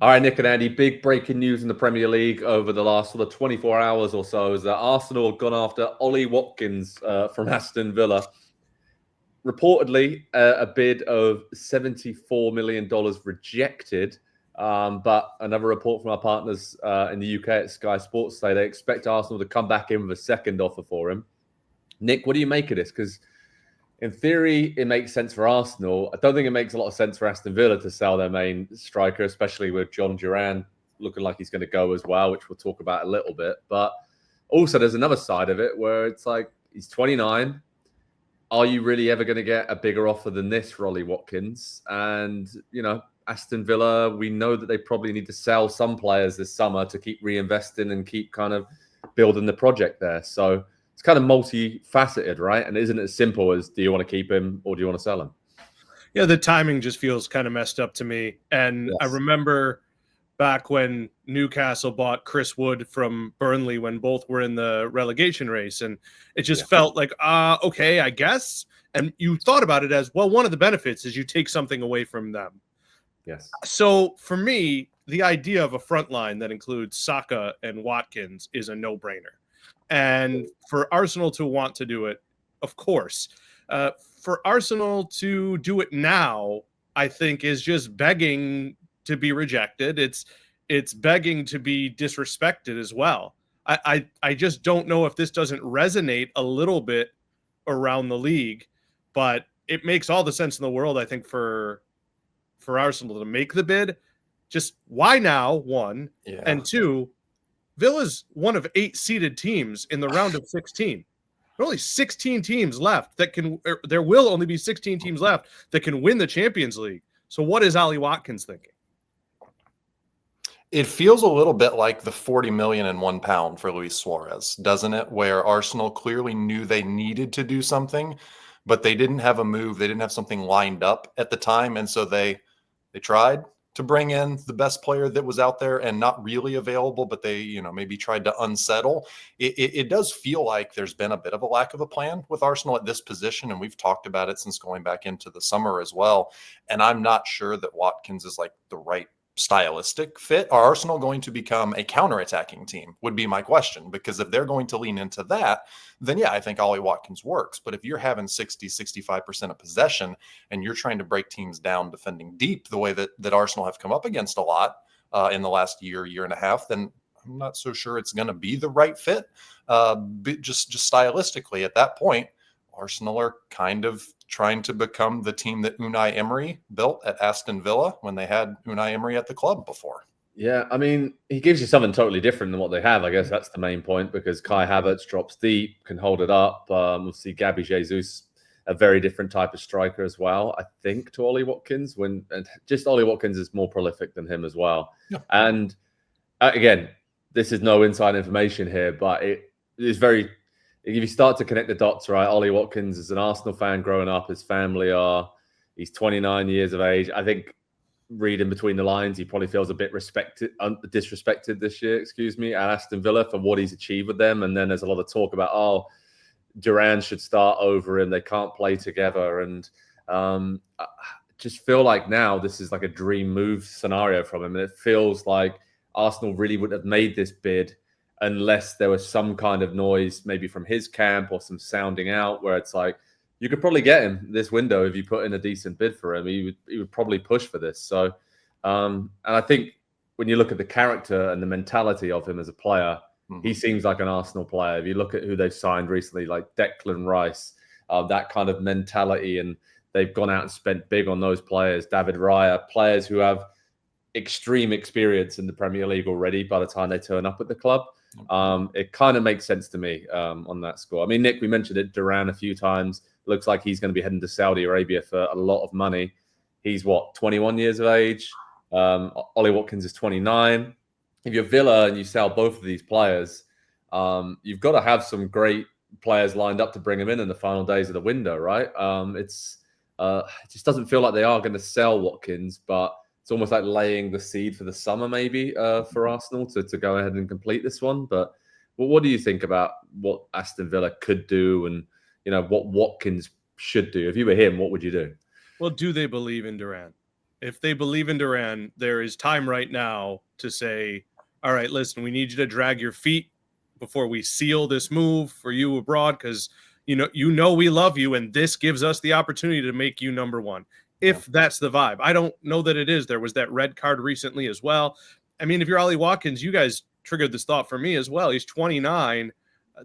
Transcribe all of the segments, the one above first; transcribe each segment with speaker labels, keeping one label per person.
Speaker 1: All right, Nick and Andy, big breaking news in the Premier League over the last sort of 24 hours or so is that Arsenal have gone after Ollie Watkins from Aston Villa. Reportedly, a bid of $74 million rejected. But another report from our partners in the UK at Sky Sports say they expect Arsenal to come back in with a second offer for him. Nick, what do you make of this? Because in theory, it makes sense for Arsenal. I don't think it makes a lot of sense for Aston Villa to sell their main striker, especially with John Duran looking like he's going to go as well, which we'll talk about a little bit. But also, there's another side of it where it's like he's 29. Are you really ever going to get a bigger offer than this for Ollie Watkins? And, Aston Villa, we know that they probably need to sell some players this summer to keep reinvesting and keep kind of building the project there. So it's kind of multifaceted, right? And isn't it as simple as, do you want to keep him or do you want to sell him?
Speaker 2: Yeah, the timing just feels kind of messed up to me. And yes. I remember back when Newcastle bought Chris Wood from Burnley when both were in the relegation race. And it just felt like, okay, I guess. And you thought about it as, well, one of the benefits is you take something away from them.
Speaker 1: Yes.
Speaker 2: So for me, the idea of a front line that includes Saka and Watkins is a no-brainer. And for Arsenal to want to do it, of course. For Arsenal to do it now, I think, is just begging to be rejected. It's begging to be disrespected as well. I just don't know if this doesn't resonate a little bit around the league, but it makes all the sense in the world, I think, for Arsenal to make the bid. Just why now, one, and two, Villa's one of 8 seeded teams in the round of 16. There are only 16 teams left that can. There will only be 16 teams left that can win the Champions League. So what is Ollie Watkins thinking?
Speaker 3: It feels a little bit like the 40 million and £1 for Luis Suarez, doesn't it? Where Arsenal clearly knew they needed to do something, but they didn't have a move. They didn't have something lined up at the time, and so they tried to bring in the best player that was out there and not really available, but they, maybe tried to unsettle. It does feel like there's been a bit of a lack of a plan with Arsenal at this position, and we've talked about it since going back into the summer as well. And I'm not sure that Watkins is like the right stylistic fit. Are Arsenal going to become a counter-attacking team would be my question, because if they're going to lean into that, then I think Ollie Watkins works. But if you're having 60-65% of possession and you're trying to break teams down defending deep the way that Arsenal have come up against a lot in the last year and a half, then I'm not so sure it's going to be the right fit. Just stylistically at that point, Arsenal are kind of trying to become the team that Unai Emery built at Aston Villa when they had Unai Emery at the club before.
Speaker 1: Yeah, I mean, he gives you something totally different than what they have. I guess that's the main point, because Kai Havertz drops deep, can hold it up. We'll see Gabby Jesus, a very different type of striker as well, I think, to Ollie Watkins. And just Ollie Watkins is more prolific than him as well. Yeah. And again, this is no inside information here, but it is very... If you start to connect the dots, right, Ollie Watkins is an Arsenal fan growing up. His family are. He's 29 years of age. I think, reading between the lines, he probably feels a bit disrespected this year, at Aston Villa for what he's achieved with them. And then there's a lot of talk about, Duran should start over him. They can't play together. And I just feel like now this is like a dream move scenario from him. And it feels like Arsenal really wouldn't have made this bid unless there was some kind of noise, maybe from his camp or some sounding out, where it's like, you could probably get him this window if you put in a decent bid for him. He would probably push for this. So, and I think when you look at the character and the mentality of him as a player, he seems like an Arsenal player. If you look at who they've signed recently, like Declan Rice, that kind of mentality, and they've gone out and spent big on those players. David Raya, players who have extreme experience in the Premier League already by the time they turn up at the club. It kind of makes sense to me on that score. I mean, Nick, we mentioned it, Duran a few times. Looks like he's going to be heading to Saudi Arabia for a lot of money. He's 21 years of age. Ollie Watkins is 29. If you're Villa and you sell both of these players, you've got to have some great players lined up to bring them in the final days of the window, right? It just doesn't feel like they are going to sell Watkins, but it's almost like laying the seed for the summer, maybe, for Arsenal to go ahead and complete this one. But what do you think about what Aston Villa could do, and what Watkins should do? If you were him, what would you do?
Speaker 2: Well, do they believe in Duran? if they believe in Duran, there is time right now to say, all right, listen, we need you to drag your feet before we seal this move for you abroad, because you know we love you, and this gives us the opportunity to make you number one. If that's the vibe. I don't know that it is. There was that red card recently as well. I mean, if you're Ollie Watkins, you guys triggered this thought for me as well. He's 29.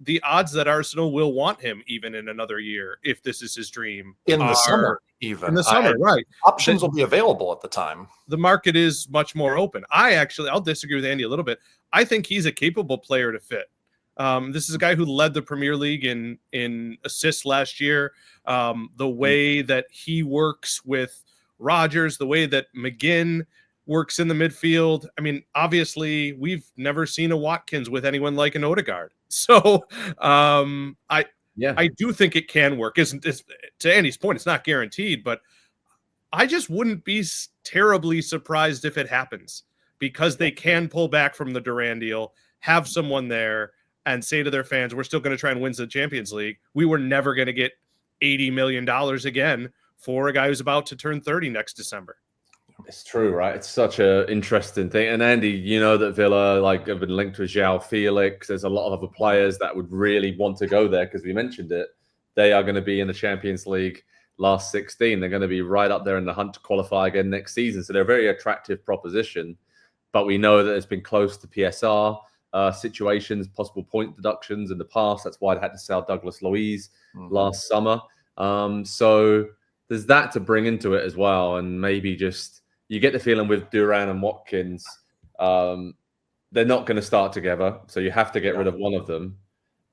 Speaker 2: The odds that Arsenal will want him even in another year, if this is his dream,
Speaker 3: in the summer, even
Speaker 2: in the summer, right?
Speaker 3: Options will be available at the time.
Speaker 2: The market is much more open. I'll disagree with Andy a little bit. I think he's a capable player to fit. This is a guy who led the Premier League in assists last year. The way that he works with Rodgers, the way that McGinn works in the midfield. I mean, obviously, we've never seen a Watkins with anyone like an Odegaard. So I do think it can work. To Andy's point, it's not guaranteed, but I just wouldn't be terribly surprised if it happens, because they can pull back from the Duran deal, have someone there, and say to their fans, we're still going to try and win the Champions League. We were never going to get $80 million again for a guy who's about to turn 30 next December.
Speaker 1: It's true, right? It's such an interesting thing. And Andy, you know that Villa have been linked with João Felix. There's a lot of other players that would really want to go there, because we mentioned it. They are going to be in the Champions League last 16. They're going to be right up there in the hunt to qualify again next season. So they're a very attractive proposition. But we know that it's been close to PSR situations, possible point deductions in the past. That's why they had to sell Douglas Luiz last summer. So there's that to bring into it as well. And maybe just, you get the feeling with Duran and Watkins, they're not going to start together. So you have to get rid of one of them.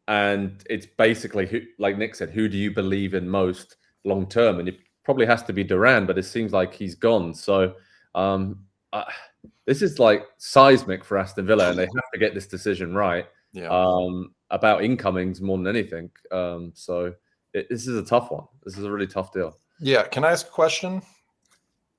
Speaker 1: And it's basically, like Nick said, who do you believe in most long term? And it probably has to be Duran, but it seems like he's gone. So this is like seismic for Aston Villa, and they have to get this decision right about incomings more than anything. So this is a tough one. This is a really tough deal.
Speaker 3: Yeah. Can I ask a question?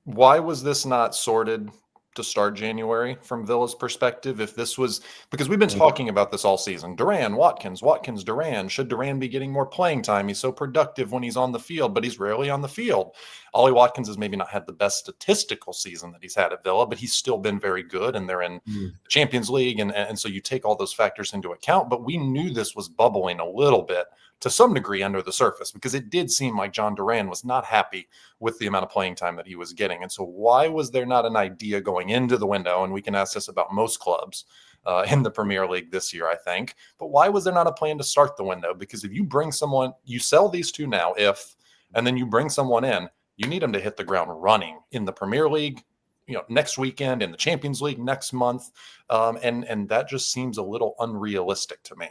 Speaker 3: Why was this not sorted to start January from Villa's perspective? If this was, because we've been talking about this all season, Duran, Watkins, Duran, should Duran be getting more playing time? He's so productive when he's on the field, but he's rarely on the field. Ollie Watkins has maybe not had the best statistical season that he's had at Villa, but he's still been very good, and they're in the Champions League. And so you take all those factors into account, but we knew this was bubbling a little bit to some degree under the surface, because it did seem like John Duran was not happy with the amount of playing time that he was getting. And so why was there not an idea going into the window? And we can ask this about most clubs in the Premier League this year, I think. But why was there not a plan to start the window? Because if you bring someone, you sell these two now, and then you bring someone in, you need them to hit the ground running in the Premier League, next weekend, in the Champions League next month. And that just seems a little unrealistic to me.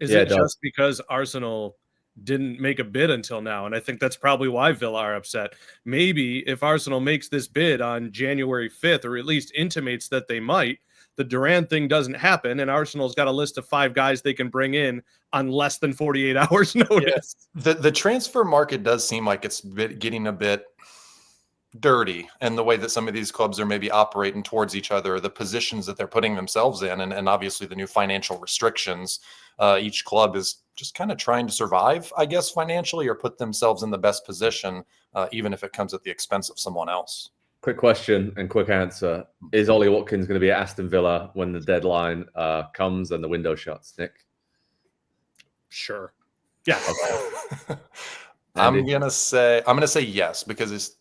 Speaker 2: Is it just because Arsenal didn't make a bid until now? And I think that's probably why Villa are upset. Maybe if Arsenal makes this bid on January 5th, or at least intimates that they might, the Duran thing doesn't happen, and Arsenal's got a list of 5 guys they can bring in on less than 48 hours notice.
Speaker 3: Yeah. The transfer market does seem like it's getting a bit dirty, and the way that some of these clubs are maybe operating towards each other, the positions that they're putting themselves in, and obviously the new financial restrictions. Each club is just kind of trying to survive, I guess, financially, or put themselves in the best position, even if it comes at the expense of someone else.
Speaker 1: Quick question and quick answer. Is Ollie Watkins going to be at Aston Villa when the deadline comes and the window shuts, Nick?
Speaker 2: Sure. Yeah.
Speaker 3: Okay. I'm gonna say yes, because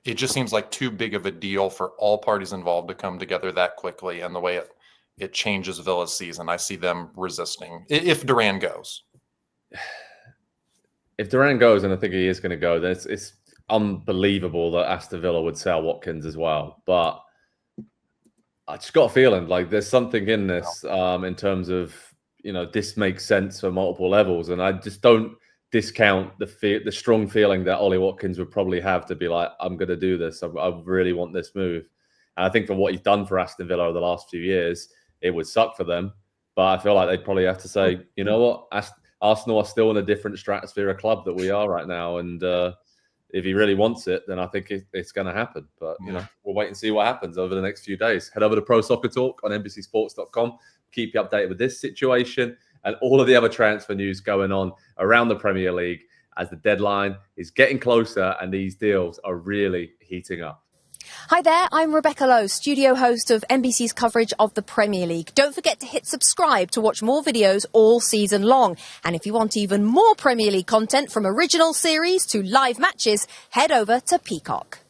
Speaker 3: it just seems like too big of a deal for all parties involved to come together that quickly, and the way it changes Villa's season, I see them resisting if Duran goes.
Speaker 1: If Duran goes, and I think he is going to go, then it's unbelievable that Aston Villa would sell Watkins as well. But I just got a feeling like there's something in this in terms of, this makes sense for multiple levels. And I just don't discount the strong feeling that Ollie Watkins would probably have to be like, I'm going to do this. I really want this move. And I think for what he's done for Aston Villa over the last few years, it would suck for them. But I feel like they'd probably have to say, you know what, Arsenal are still in a different stratosphere of club that we are right now. And if he really wants it, then I think it's going to happen. But, we'll wait and see what happens over the next few days. Head over to Pro Soccer Talk on NBCSports.com. Keep you updated with this situation and all of the other transfer news going on around the Premier League as the deadline is getting closer and these deals are really heating up.
Speaker 4: Hi there, I'm Rebecca Lowe, studio host of NBC's coverage of the Premier League. Don't forget to hit subscribe to watch more videos all season long. And if you want even more Premier League content, from original series to live matches, head over to Peacock.